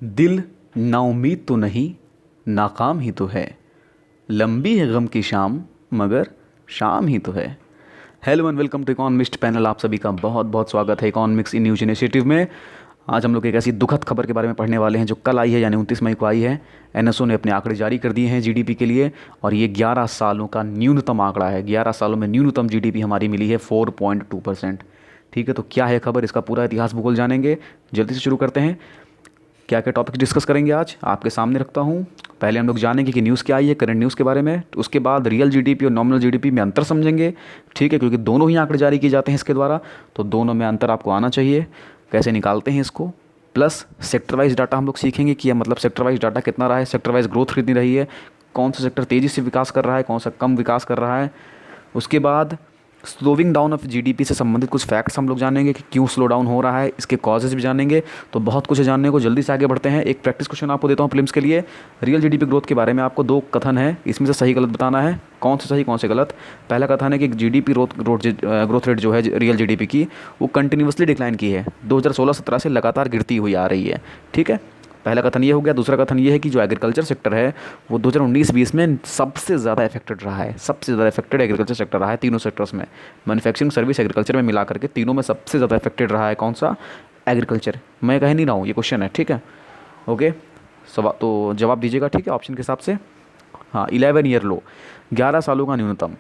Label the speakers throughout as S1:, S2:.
S1: दिल नाउम्मीद तो नहीं, नाकाम ही तो है। लंबी है गम की शाम, मगर शाम ही तो है। Hello and welcome to economist panel. आप सभी का बहुत बहुत स्वागत है इकोनॉमिक्स इन न्यूज इनिशिएटिव में। आज हम लोग एक ऐसी दुखद खबर के बारे में पढ़ने वाले हैं जो कल आई है, यानी 29 मई को आई है। एनएसओ ने अपने आंकड़े जारी कर दिए हैं जीडीपी के लिए, और ये 11 सालों का न्यूनतम आंकड़ा है। 11 सालों में न्यूनतम जीडीपी हमारी मिली है 4.2%। ठीक है, तो क्या है खबर, इसका पूरा इतिहास भूगोल जानेंगे। जल्दी से शुरू करते हैं। क्या क्या टॉपिक डिस्कस करेंगे आज आपके सामने रखता हूँ। पहले हम लोग जानेंगे कि न्यूज़ क्या आई है, करंट न्यूज़ के बारे में। उसके बाद रियल जीडीपी और नॉमिनल जीडीपी में अंतर समझेंगे। ठीक है, क्योंकि दोनों ही आंकड़े जारी किए जाते हैं इसके द्वारा, तो दोनों में अंतर आपको आना चाहिए। कैसे निकालते हैं इसको। प्लस सेक्टर वाइज डाटा हम लोग सीखेंगे कि मतलब सेक्टर वाइज डाटा कितना रहा है, सेक्टर वाइज ग्रोथ कितनी रही है, कौन सा सेक्टर तेज़ी से विकास कर रहा है, कौन सा कम विकास कर रहा है। उसके बाद स्लोइंग डाउन ऑफ जीडीपी से संबंधित कुछ फैक्ट्स हम लोग जानेंगे कि क्यों स्लो डाउन हो रहा है, इसके कॉजेज भी जानेंगे। तो बहुत कुछ है जानने को, जल्दी से आगे बढ़ते हैं। एक प्रैक्टिस क्वेश्चन आपको देता हूँ प्रीलिम्स के लिए। रियल जीडीपी ग्रोथ के बारे में आपको दो कथन है, इसमें से सही गलत बताना है, कौन से सही कौन से गलत। पहला कथन है कि जीडीपी ग्रोथ रेट जो है रियल जीडीपी की, वो कंटिन्यूसली डिक्लाइन की है, 2016-17 से लगातार गिरती हुई आ रही है। ठीक है, पहला कथन ये हो गया। दूसरा कथन ये है कि जो एग्रीकल्चर सेक्टर है वो 2019-20 में सबसे ज़्यादा इफेक्टेड रहा है। सबसे ज़्यादा इफेक्टेड एग्रीकल्चर सेक्टर रहा है तीनों सेक्टर्स में। मैन्युफैक्चरिंग, सर्विस, एग्रीकल्चर में मिला करके तीनों में सबसे ज़्यादा इफेक्टेड रहा है कौन सा, एग्रीकल्चर। मैं कह नहीं रहा हूँ, ये क्वेश्चन है। ठीक है, ओके। तो जवाब दीजिएगा, ठीक है, ऑप्शन के हिसाब से। हाँ, 11 ईयर लो, 11 सालों का न्यूनतम।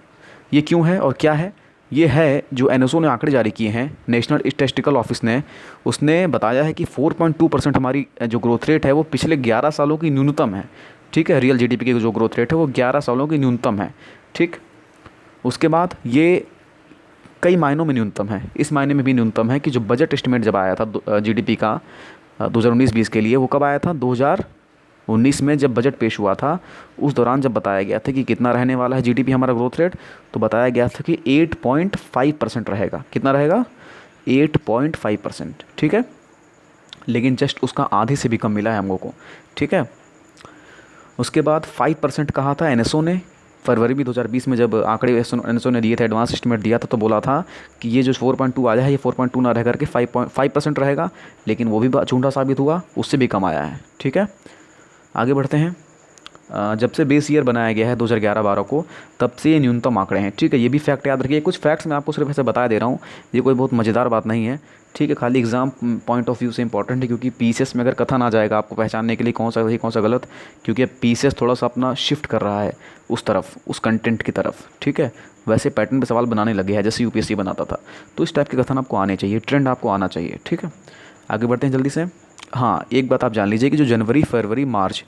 S1: ये क्यों है और क्या है? ये है जो एनएसओ ने आंकड़े जारी किए हैं, नेशनल स्टैटिस्टिकल ऑफिस ने, उसने बताया है कि 4.2% हमारी जो ग्रोथ रेट है वो पिछले 11 सालों की न्यूनतम है। ठीक है, रियल जीडीपी की जो ग्रोथ रेट है वो 11 सालों की न्यूनतम है। ठीक, उसके बाद ये कई मायनों में न्यूनतम है। इस मायने में भी न्यूनतम है कि जो बजट एस्टिमेट जब आया था जीडीपी का 2019-20 के लिए, वो कब आया था? 2019 में जब बजट पेश हुआ था, उस दौरान जब बताया गया था कि कितना रहने वाला है जीडीपी हमारा ग्रोथ रेट, तो बताया गया था कि 8.5% रहेगा। कितना रहेगा? 8.5%। ठीक है, लेकिन जस्ट उसका आधे से भी कम मिला है हम लोगों को। ठीक है, उसके बाद 5% कहा था एनएसओ ने। फरवरी में 2020 में जब आंकड़े एनएसओ ने दिए थे, एडवांस एस्टिमेट दिया था, तो बोला था कि ये जो 4.2 आया है, ये 4.2 ना रह करके 5% रहेगा, लेकिन वो भी झूठा साबित हुआ, उससे भी कम आया है। ठीक है, आगे बढ़ते हैं। जब से बेस ईयर बनाया गया है 2011-12 को, तब से ये न्यूनतम आंकड़े हैं। ठीक है, ये भी फैक्ट याद रखिए। कुछ फैक्ट्स मैं आपको सिर्फ ऐसे बता दे रहा हूँ, ये कोई बहुत मज़ेदार बात नहीं है। ठीक है, खाली एग्जाम पॉइंट ऑफ व्यू से इंपॉर्टेंट है, क्योंकि पीसीएस में अगर कथन आ जाएगा आपको पहचानने के लिए कौन सा सही कौन सा गलत, क्योंकि पीसीएस थोड़ा सा अपना शिफ्ट कर रहा है उस तरफ, उस कंटेंट की तरफ। ठीक है, वैसे पैटर्न पे सवाल बनाने लगे हैं जैसे यूपीएससी बनाता था, तो इस टाइप के कथन आपको आने चाहिए, ट्रेंड आपको आना चाहिए। ठीक है, आगे बढ़ते हैं जल्दी से। हाँ, एक बात आप जान लीजिए कि जो जनवरी, फरवरी, मार्च,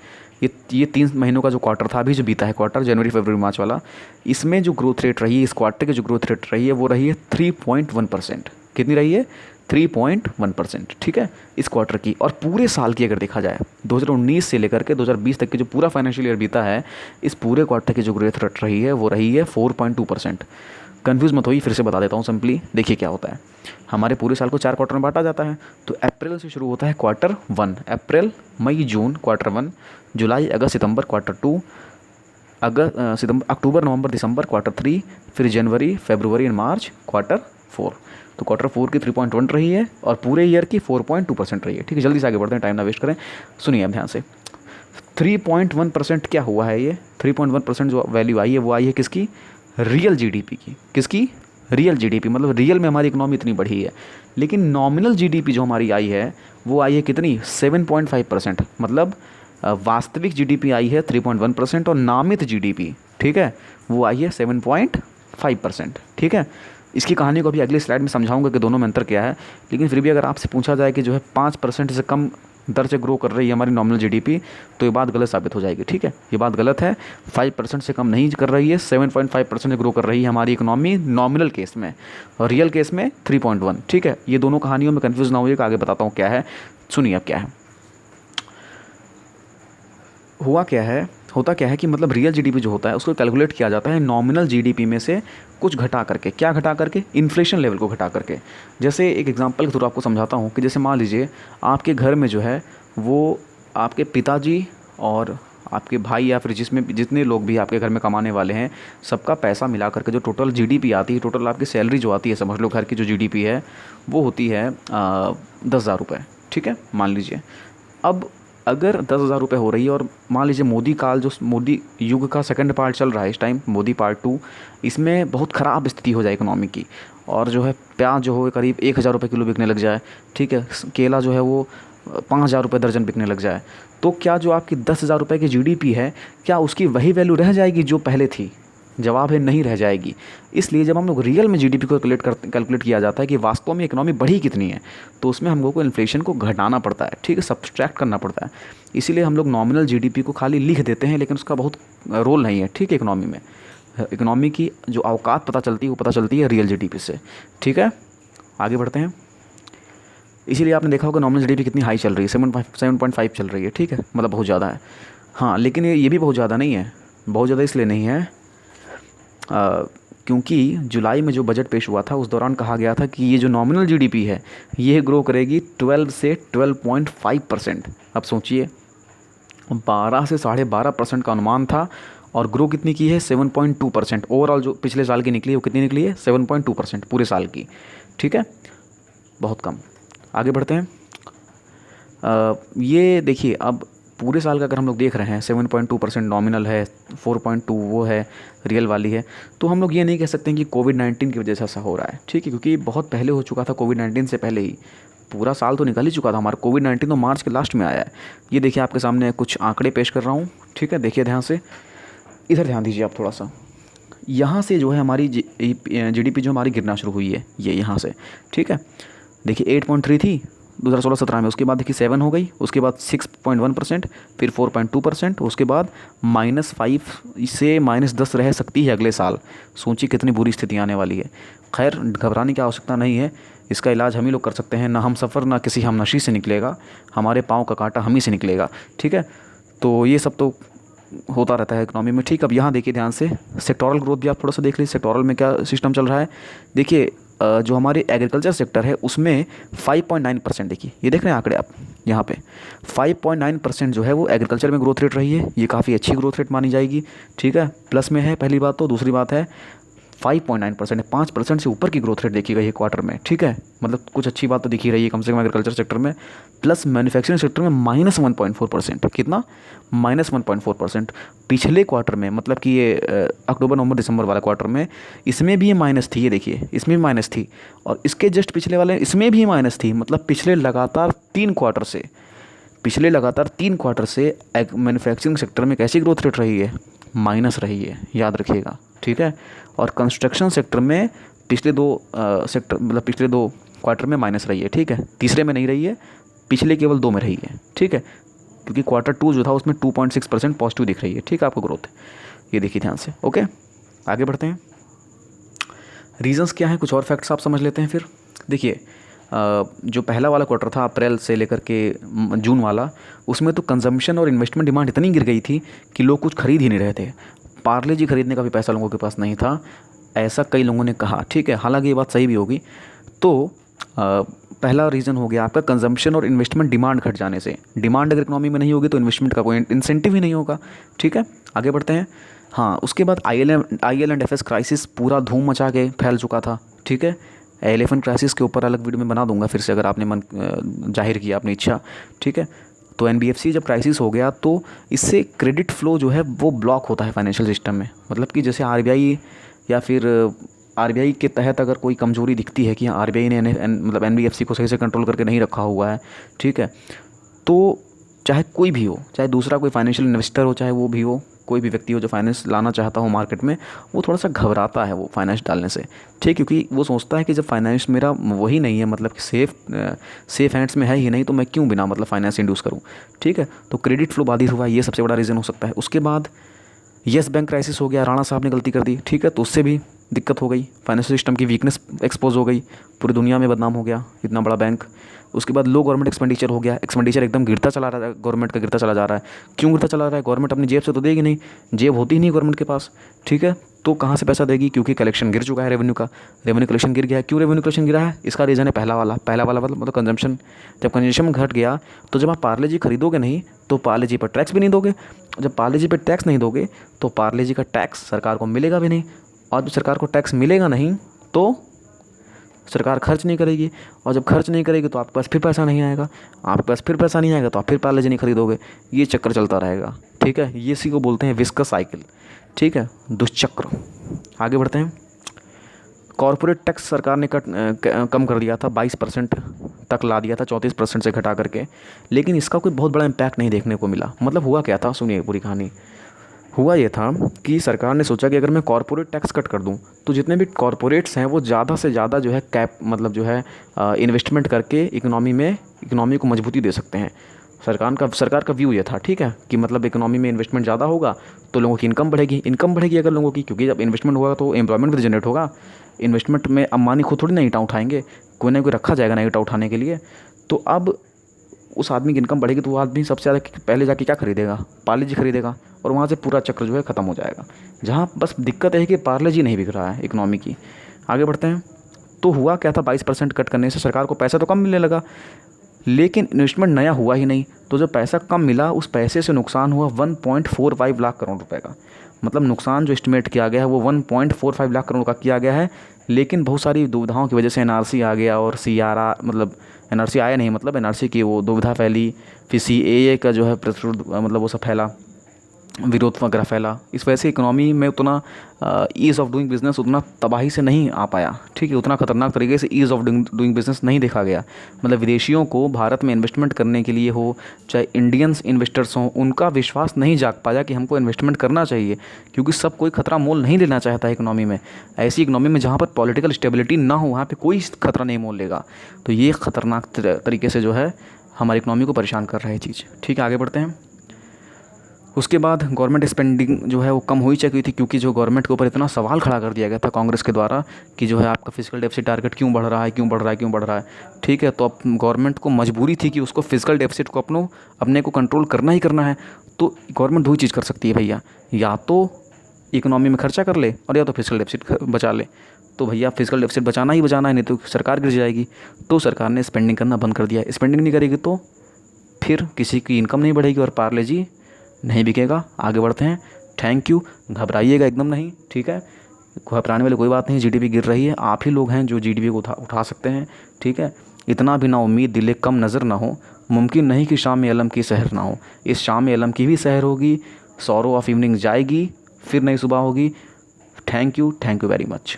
S1: ये 3 महीनों का जो क्वार्टर था, अभी जो बीता है क्वार्टर, जनवरी, फरवरी, मार्च वाला, इसमें जो ग्रोथ रेट रही है, इस क्वार्टर की जो ग्रोथ रेट रही है, वो रही है 3.1%। कितनी रही है? 3.1%। ठीक है, इस क्वार्टर की। और पूरे साल की अगर देखा जाए, 2019 से लेकर के 2020 तक के जो पूरा फाइनेंशियल ईयर बीता है, इस पूरे क्वार्टर की जो ग्रोथ रेट रही है वो रही है 4.2%। कन्फ्यूज़ मत होइए, फिर से बता देता हूँ सिंपली। देखिए क्या होता है, हमारे पूरे साल को 4 क्वार्टर में बांटा जाता है। तो अप्रैल से शुरू होता है क्वार्टर 1, अप्रैल, मई, जून क्वार्टर 1, जुलाई, अगस्त, सितंबर क्वार्टर 2, अक्टूबर, नवंबर, दिसंबर क्वार्टर 3, फिर जनवरी, फरवरी एंड मार्च क्वार्टर 4। तो क्वार्टर 4 की 3.1 रही है और पूरे ईयर की 4.2% रही है। ठीक है, जल्दी से आगे बढ़ते हैं, टाइम ना वेस्ट करें। सुनिए अब ध्यान से। 3.1% क्या हुआ है? ये 3.1% जो वैल्यू आई है, वो आई है किसकी? रियल जीडीपी की। किसकी? रियल जीडीपी, मतलब रियल में हमारी इकोनॉमी इतनी बढ़ी है। लेकिन नॉमिनल जीडीपी जो हमारी आई है, वो आई है कितनी? 7.5%। मतलब वास्तविक जीडीपी आई है 3.1%, और नामित जीडीपी, ठीक है, वो आई है 7.5%। ठीक है, इसकी कहानी को अभी अगली स्लाइड में समझाऊंगा कि दोनों में अंतर क्या है। लेकिन फिर भी अगर आपसे पूछा जाए कि जो है 5% से कम दर से ग्रो कर रही है हमारी नॉमिनल जीडीपी, तो ये बात गलत साबित हो जाएगी। ठीक है, ये बात गलत है। 5% से कम नहीं कर रही है, 7.5% से ग्रो कर रही है हमारी इकोनॉमी नॉमिनल केस में, और रियल केस में 3.1। ठीक है, ये दोनों कहानियों में कन्फ्यूज़ ना होइएगा, आगे बताता हूँ क्या है। सुनिए अब क्या है, हुआ क्या है, होता क्या है कि मतलब रियल जीडीपी जो होता है उसको कैलकुलेट किया जाता है नॉमिनल जीडीपी में से कुछ घटा करके। क्या घटा करके? इन्फ्लेशन लेवल को घटा करके। जैसे एक एग्जांपल के थ्रू आपको समझाता हूँ कि जैसे मान लीजिए आपके घर में जो है वो आपके पिताजी और आपके भाई या फिर जितने लोग भी आपके घर में कमाने वाले हैं, सबका पैसा मिला करके जो टोटल जीडीपी आती है, टोटल आपकी सैलरी जो आती है, समझ लो घर की जो जीडीपी है वो होती है 10,000 रुपये। ठीक है, मान लीजिए। अब अगर 10,000 रुपये हो रही है और मान लीजिए मोदी काल, जो मोदी युग का सेकंड पार्ट चल रहा है इस टाइम, मोदी पार्ट 2, इसमें बहुत ख़राब स्थिति हो जाए इकोनॉमी की, और जो है प्याज जो है करीब 1,000 रुपये किलो बिकने लग जाए, ठीक है, केला जो है वो 5,000 रुपये दर्जन बिकने लग जाए, तो क्या जो आपकी 10,000 रुपये की जीडीपी है, क्या उसकी वही वैल्यू रह जाएगी जो पहले थी? जवाब है नहीं रह जाएगी। इसलिए जब हम लोग रियल में जीडीपी को कैलकुलेट किया जाता है कि वास्तव में इकोनॉमी बढ़ी कितनी है, तो उसमें हम लोग को इन्फ्लेशन को घटाना पड़ता है, ठीक है, सब्सट्रैक्ट करना पड़ता है। इसीलिए हम लोग नॉमिनल जीडीपी को खाली लिख देते हैं, लेकिन उसका बहुत रोल नहीं है, ठीक है। इकोनॉमी में इकोनॉमी की जो औकात पता चलती है वो पता चलती है रियल जीडीपी से, ठीक है। आगे बढ़ते हैं। इसीलिए आपने देखा होगा नॉमिनल जीडीपी कितनी हाई चल रही है, 7.5 चल रही है, ठीक है, मतलब बहुत ज़्यादा है। हाँ, लेकिन ये भी बहुत ज़्यादा नहीं है। बहुत ज़्यादा इसलिए नहीं है क्योंकि जुलाई में जो बजट पेश हुआ था उस दौरान कहा गया था कि ये जो नॉमिनल जीडीपी है ये ग्रो करेगी 12 से 12.5%। अब सोचिए, 12 से 12.5% का अनुमान था और ग्रो कितनी की है? 7.2%। ओवरऑल जो पिछले साल की निकली है वो कितनी निकली है? 7.2% पूरे साल की, ठीक है, बहुत कम। आगे बढ़ते हैं। ये देखिए, अब पूरे साल का अगर हम लोग देख रहे हैं 7.2% नॉमिनल है, 4.2 वो है रियल वाली है, तो हम लोग ये नहीं कह सकते हैं कि कोविड-19 की वजह से ऐसा हो रहा है, ठीक है, क्योंकि बहुत पहले हो चुका था। कोविड-19 से पहले ही पूरा साल तो निकल ही चुका था हमारा। कोविड-19 तो मार्च के लास्ट में आया है। ये देखिए, आपके सामने कुछ आंकड़े पेश कर रहा हूँ, ठीक है, देखिए ध्यान से, इधर ध्यान दीजिए आप थोड़ा सा। यहाँ से जो है हमारी जीडीपी जो हमारी गिरना शुरू हुई है, ये यहाँ से, ठीक है, देखिए 8.3 थी 2016-17 में, उसके बाद देखिए 7 हो गई, उसके बाद 6.1%, फिर 4.2%, उसके बाद -5 से -10 रह सकती है अगले साल। सोचिए कितनी बुरी स्थिति आने वाली है। खैर, घबराने की आवश्यकता नहीं है, इसका इलाज हम ही लोग कर सकते हैं। ना हम सफ़र ना किसी हमनशी से निकलेगा, हमारे पाँव का कांटा हम ही से निकलेगा, ठीक है। तो ये सब तो होता रहता है इकोनॉमी में, ठीक। अब यहाँ देखिए ध्यान से, सेक्टोरल ग्रोथ भी आप थोड़ा सा देख लीजिए, सेक्टोरल में क्या सिस्टम चल रहा है। देखिए जो हमारे एग्रीकल्चर सेक्टर है उसमें 5.9%, देखिए ये देख रहे हैं आंकड़े आप, यहाँ पे 5.9% जो है वो एग्रीकल्चर में ग्रोथ रेट रही है। ये काफ़ी अच्छी ग्रोथ रेट मानी जाएगी, ठीक है, प्लस में है पहली बात तो। दूसरी बात है 5.9% है, 5% से ऊपर की ग्रोथ रेट देखी गई है क्वार्टर में, ठीक है, मतलब कुछ अच्छी बात तो दिखी रही है कम से कम एग्रीकल्चर सेक्टर में। प्लस मैन्युफैक्चरिंग सेक्टर में -1.4%, कितना? -1.4%। पिछले क्वार्टर में, मतलब कि ये अक्टूबर नवंबर दिसंबर वाला क्वार्टर में, इसमें भी ये माइनस थी, ये देखिए इसमें भी माइनस थी, और इसके जस्ट पिछले वाले इसमें भी माइनस थी। मतलब पिछले लगातार 3 क्वार्टर से मैन्युफैक्चरिंग सेक्टर में कैसी ग्रोथ रेट रही है? माइनस रही है, याद रखिएगा, ठीक है। और कंस्ट्रक्शन सेक्टर में पिछले 2 क्वार्टर में माइनस रही है, ठीक है, तीसरे में नहीं रही है, पिछले केवल 2 में रही है, ठीक है, क्योंकि क्वार्टर 2 जो था उसमें 2.6% पॉजिटिव दिख रही है, ठीक है, आपको ग्रोथ, ये देखिए ध्यान से। ओके, आगे बढ़ते हैं। रीजंस क्या हैं, कुछ और फैक्ट्स आप समझ लेते हैं फिर। देखिए जो पहला वाला क्वार्टर था अप्रैल से लेकर के जून वाला, उसमें तो कंजम्पशन और इन्वेस्टमेंट डिमांड इतनी गिर गई थी कि लोग कुछ खरीद ही नहीं रहे थे। पार्ले जी खरीदने का भी पैसा लोगों के पास नहीं था, ऐसा कई लोगों ने कहा, ठीक है, हालांकि ये बात सही भी होगी। तो पहला रीज़न हो गया आपका कंजम्पशन और इन्वेस्टमेंट डिमांड घट जाने से। डिमांड अगर इकोनॉमी में नहीं होगी तो इन्वेस्टमेंट का कोई इंसेंटिव ही नहीं होगा, ठीक है। आगे बढ़ते हैं। हाँ, उसके बाद IL&FS क्राइसिस पूरा धूम मचा के फैल चुका था, ठीक है। एलिफेंट क्राइसिस के ऊपर अलग वीडियो में बना दूंगा फिर से, अगर आपने मन जाहिर किया अपनी इच्छा, ठीक है। तो NBFC जब क्राइसिस हो गया तो इससे क्रेडिट फ्लो जो है वो ब्लॉक होता है फाइनेंशियल सिस्टम में। मतलब कि जैसे RBI या फिर RBI के तहत अगर कोई कमजोरी दिखती है कि हाँ RBI ने मतलब NBFC को सही से कंट्रोल करके नहीं रखा हुआ है, ठीक है, तो चाहे कोई भी हो, चाहे दूसरा कोई फाइनेंशियल इन्वेस्टर हो, चाहे वो भी हो, कोई भी व्यक्ति हो जो फाइनेंस लाना चाहता हो मार्केट में, वो थोड़ा सा घबराता है वो फाइनेंस डालने से, ठीक, क्योंकि वो सोचता है कि जब फाइनेंस मेरा वही नहीं है, मतलब कि सेफ हैंड्स में है ही नहीं, तो मैं क्यों बिना मतलब फाइनेंस इंड्यूस करूँ, ठीक है। तो क्रेडिट फ्लो बाधित हुआ, ये सबसे बड़ा रीज़न हो सकता है। उसके बाद येस बैंक क्राइसिस हो गया, राणा साहब ने गलती कर दी, ठीक है, तो उससे भी दिक्कत हो गई, फाइनेंशियल सिस्टम की वीकनेस एक्सपोज हो गई, पूरी दुनिया में बदनाम हो गया इतना बड़ा बैंक। उसके बाद लो गवर्नमेंट एक्सपेंडिचर हो गया, एक्सपेंडिचर एकदम गिरता चला रहा है, गवर्नमेंट का गिरता चला जा रहा है। क्यों गिरता चला रहा है? गवर्नमेंट अपनी जेब से तो देगी नहीं, जेब होती ही नहीं गवर्नमेंट के पास, ठीक है, तो कहाँ से पैसा देगी? क्योंकि कलेक्शन गिर चुका है, रेवेन्यू कलेक्शन गिर गया है। क्यों रेवेन्यू कलेक्शन गिरा है? इसका रीज़न है पहला वाला मतलब कंजम्पशन। जब कंजम्पशन घट गया तो जब आप पार्ले जी खरीदोगे नहीं तो पार्ले जी पर टैक्स भी नहीं दोगे, जब पार्ले जी पर टैक्स नहीं दोगे तो पार्ले जी का टैक्स सरकार को मिलेगा भी नहीं, और जब सरकार को टैक्स मिलेगा नहीं तो सरकार खर्च नहीं करेगी, और जब खर्च नहीं करेगी तो आपके पास फिर पैसा नहीं आएगा, आपके पास फिर पैसा नहीं आएगा तो आप फिर पार्ले जी नहीं खरीदोगे। ये चक्कर चलता रहेगा, ठीक है। ये इसी को बोलते हैं विस्कस साइकिल, ठीक है, दुष्चक्र। आगे बढ़ते हैं। कॉरपोरेट टैक्स सरकार ने कम कर दिया था, 22% तक ला दिया था, 34% से घटा करके, लेकिन इसका कोई बहुत बड़ा इम्पैक्ट नहीं देखने को मिला। मतलब हुआ क्या था, सुनिए पूरी कहानी। हुआ ये था कि सरकार ने सोचा कि अगर मैं कॉरपोरेट टैक्स कट कर दूं तो जितने भी कॉरपोरेट्स हैं वो ज़्यादा से ज़्यादा जो है कैप मतलब जो है इन्वेस्टमेंट करके इकोनॉमी को मजबूती दे सकते हैं। सरकार का व्यू ये था, ठीक है, कि मतलब इकोनॉमी में इन्वेस्टमेंट ज़्यादा होगा तो लोगों की इनकम बढ़ेगी अगर लोगों की, क्योंकि जब इन्वेस्टमेंट होगा तो एम्प्लॉयमेंट भी जनरेट होगा। इन्वेस्टमेंट में अंबानी खुद थोड़ी ना ईंटा उठाएंगे, कोई ना कोई रखा जाएगा ना ईंटा उठाने के लिए। तो अब उस आदमी की इनकम बढ़ेगी तो वो आदमी सबसे ज़्यादा पहले जाके क्या खरीदेगा, पार्ले जी खरीदेगा, और वहाँ से पूरा चक्र जो है ख़त्म हो जाएगा। जहाँ बस दिक्कत है कि पार्ले जी नहीं बिक रहा है इकोनॉमी की। आगे बढ़ते हैं। तो हुआ क्या था, 22% कट करने से सरकार को पैसा तो कम मिलने लगा, लेकिन इन्वेस्टमेंट नया हुआ ही नहीं। तो जब पैसा कम मिला उस पैसे से नुकसान हुआ 1.45 लाख करोड़ रुपए का। मतलब नुकसान जो एस्टिमेट किया गया है वो 1.45 लाख करोड़ का किया गया है। लेकिन बहुत सारी दुविधाओं की वजह से एनआरसी आ गया, और मतलब एनआरसी आया नहीं, मतलब एनआरसी की वो दुविधा फैली, फिर सीएए का जो है मतलब वो सब फैला, विरोध वगैरह फैला। इस वजह से इकोनॉमी में उतना ईज़ ऑफ डूइंग बिज़नेस उतना तबाही से नहीं आ पाया, ठीक है, उतना ख़तरनाक तरीके से ईज़ ऑफ डूइंग बिज़नेस नहीं देखा गया। मतलब विदेशियों को भारत में इन्वेस्टमेंट करने के लिए हो, चाहे इंडियंस इन्वेस्टर्स हों, उनका विश्वास नहीं जाग पाया कि हमको इन्वेस्टमेंट करना चाहिए, क्योंकि सब कोई खतरा मोल नहीं लेना चाहता है इकोनॉमी में। ऐसी इकोनॉमी में जहाँ पर पॉलिटिकल स्टेबिलिटी ना हो वहाँ पर कोई खतरा नहीं मोल लेगा। तो ये ख़तरनाक तरीके से जो है हमारी इकोनॉमी को परेशान कर रहा है चीज़, ठीक है। आगे बढ़ते हैं। उसके बाद गवर्नमेंट स्पेंडिंग जो है वो कम हो ही चाहिए थी, क्योंकि जो गवर्नमेंट के ऊपर इतना सवाल खड़ा कर दिया गया था कांग्रेस के द्वारा कि जो है आपका फिजिकल डेफिसिट टारगेट क्यों बढ़ रहा है, ठीक है। तो अब गवर्नमेंट को मजबूरी थी कि उसको फिजिकल डेफिसिट को अपने को कंट्रोल करना ही करना है। तो गवर्नमेंट दो ही चीज़ कर सकती है भैया, या तो इकोनॉमी में खर्चा कर ले और या तो फिजिकल डेफिसिट बचा ले। तो भैया फिजिकल डेफिसिट बचाना ही बचाना है, नहीं तो सरकार गिर जाएगी। तो सरकार ने स्पेंडिंग करना बंद कर दिया। स्पेंडिंग नहीं करेगी तो फिर किसी की इनकम नहीं बढ़ेगी और पार्ले जी नहीं बिकेगा। आगे बढ़ते हैं। Thank you. घबराइएगा एकदम नहीं, ठीक है, घबराने वाली कोई बात नहीं। जीडीपी गिर रही है, आप ही लोग हैं जो जीडीपी को उठा सकते हैं, ठीक है। इतना भी ना उम्मीद दिले कम नज़र ना हो, मुमकिन नहीं कि शाम में अलम की सहर ना हो। इस शाम में अलम की भी सहर होगी, सॉरो ऑफ इवनिंग जाएगी, फिर नई सुबह होगी। Thank you very much.